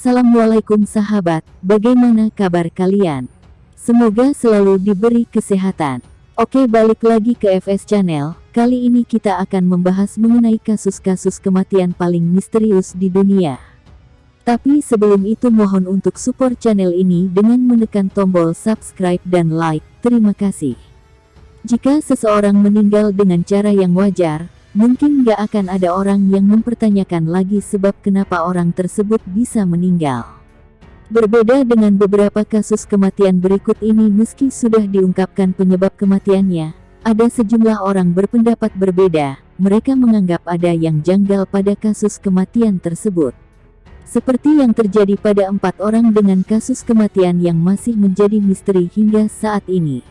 Assalamualaikum sahabat, bagaimana kabar kalian? Semoga selalu diberi kesehatan. Oke, balik lagi ke FS Channel. Kali ini kita akan membahas mengenai kasus-kasus kematian paling misterius di dunia. Tapi sebelum itu mohon untuk support channel ini dengan menekan tombol subscribe dan like. Terima kasih. Jika seseorang meninggal dengan cara yang wajar, mungkin gak akan ada orang yang mempertanyakan lagi sebab kenapa orang tersebut bisa meninggal. Berbeda dengan beberapa kasus kematian berikut ini, meski sudah diungkapkan penyebab kematiannya, ada sejumlah orang berpendapat berbeda. Mereka menganggap ada yang janggal pada kasus kematian tersebut. Seperti yang terjadi pada 4 orang dengan kasus kematian yang masih menjadi misteri hingga saat ini.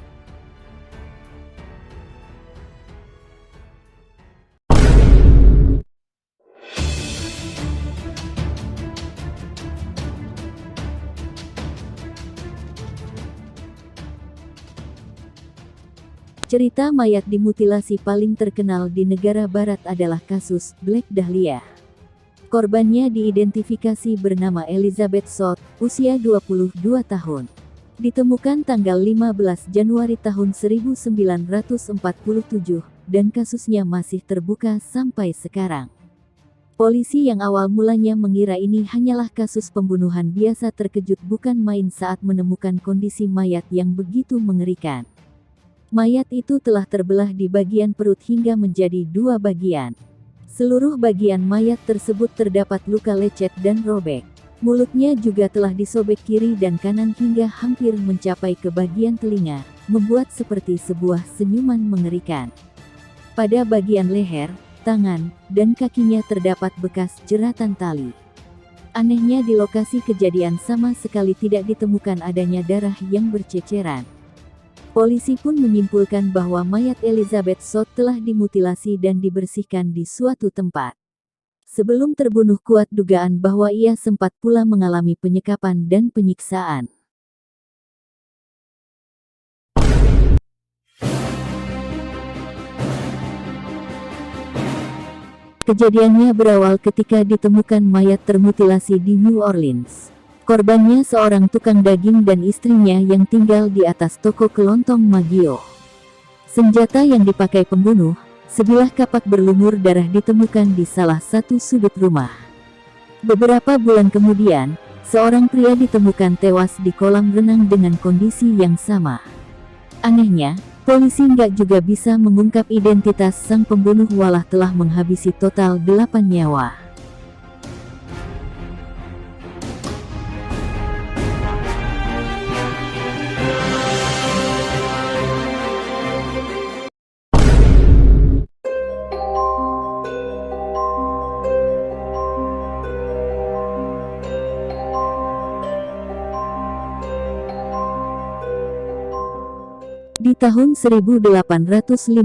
Cerita mayat dimutilasi paling terkenal di negara barat adalah kasus Black Dahlia. Korbannya diidentifikasi bernama Elizabeth Short, usia 22 tahun. Ditemukan tanggal 15 Januari tahun 1947, dan kasusnya masih terbuka sampai sekarang. Polisi yang awal mulanya mengira ini hanyalah kasus pembunuhan biasa terkejut bukan main saat menemukan kondisi mayat yang begitu mengerikan. Mayat itu telah terbelah di bagian perut hingga menjadi 2 bagian. Seluruh bagian mayat tersebut terdapat luka lecet dan robek. Mulutnya juga telah disobek kiri dan kanan hingga hampir mencapai ke bagian telinga, membuat seperti sebuah senyuman mengerikan. Pada bagian leher, tangan, dan kakinya terdapat bekas jeratan tali. Anehnya di lokasi kejadian sama sekali tidak ditemukan adanya darah yang berceceran. Polisi pun menyimpulkan bahwa mayat Elizabeth Short telah dimutilasi dan dibersihkan di suatu tempat. Sebelum terbunuh, kuat dugaan bahwa ia sempat pula mengalami penyekapan dan penyiksaan. Kejadiannya berawal ketika ditemukan mayat termutilasi di New Orleans. Korbannya seorang tukang daging dan istrinya yang tinggal di atas toko kelontong Magio. Senjata yang dipakai pembunuh, sebilah kapak berlumur darah, ditemukan di salah satu sudut rumah. Beberapa bulan kemudian, seorang pria ditemukan tewas di kolam renang dengan kondisi yang sama. Anehnya, polisi nggak juga bisa mengungkap identitas sang pembunuh walau telah menghabisi total 8 nyawa. Di tahun 1857,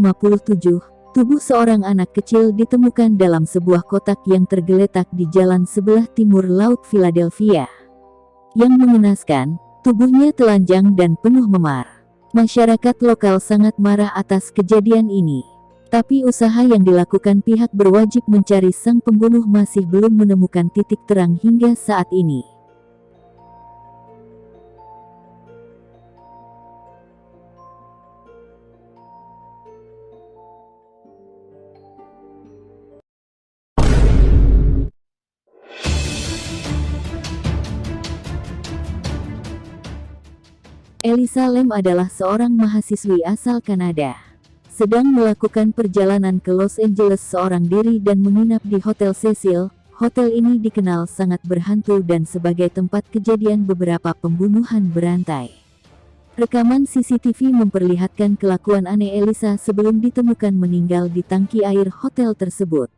tubuh seorang anak kecil ditemukan dalam sebuah kotak yang tergeletak di jalan sebelah timur laut Philadelphia. Yang mengenaskan, tubuhnya telanjang dan penuh memar. Masyarakat lokal sangat marah atas kejadian ini. Tapi usaha yang dilakukan pihak berwajib mencari sang pembunuh masih belum menemukan titik terang hingga saat ini. Elisa Lam adalah seorang mahasiswi asal Kanada. Sedang melakukan perjalanan ke Los Angeles seorang diri dan menginap di Hotel Cecil. Hotel ini dikenal sangat berhantu dan sebagai tempat kejadian beberapa pembunuhan berantai. Rekaman CCTV memperlihatkan kelakuan aneh Elisa sebelum ditemukan meninggal di tangki air hotel tersebut.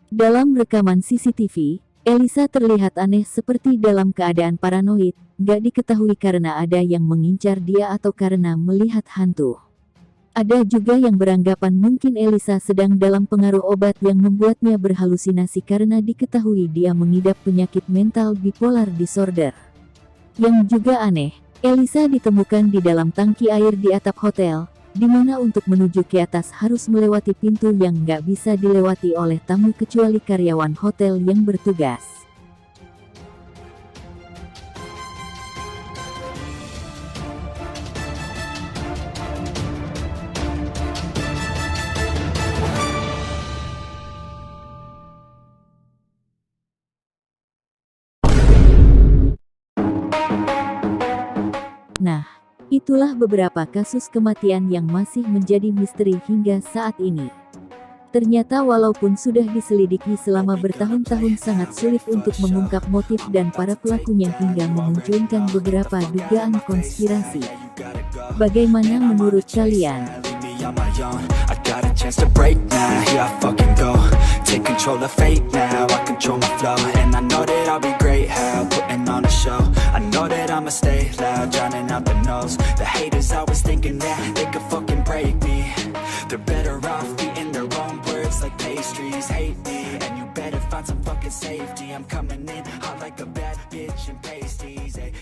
Dalam rekaman CCTV, Elisa terlihat aneh seperti dalam keadaan paranoid, gak diketahui karena ada yang mengincar dia atau karena melihat hantu. Ada juga yang beranggapan mungkin Elisa sedang dalam pengaruh obat yang membuatnya berhalusinasi karena diketahui dia mengidap penyakit mental bipolar disorder. Yang juga aneh, Elisa ditemukan di dalam tangki air di atap hotel, di mana untuk menuju ke atas harus melewati pintu yang nggak bisa dilewati oleh tamu kecuali karyawan hotel yang bertugas. Itulah beberapa kasus kematian yang masih menjadi misteri hingga saat ini. Ternyata walaupun sudah diselidiki selama bertahun-tahun, sangat sulit untuk mengungkap motif dan para pelakunya hingga memunculkan beberapa dugaan konspirasi. Bagaimana menurut kalian? I got a chance to break now, here I fucking go. Take control of fate now, I control my flow. And I know that I'll be great, how putting on a show. I know that I'ma stay loud, drowning out the noise. The haters always thinking that they could fucking break me. They're better off eating their own words like pastries. Hate me, and you better find some fucking safety. I'm coming in hot like a bad bitch in pasties, ay.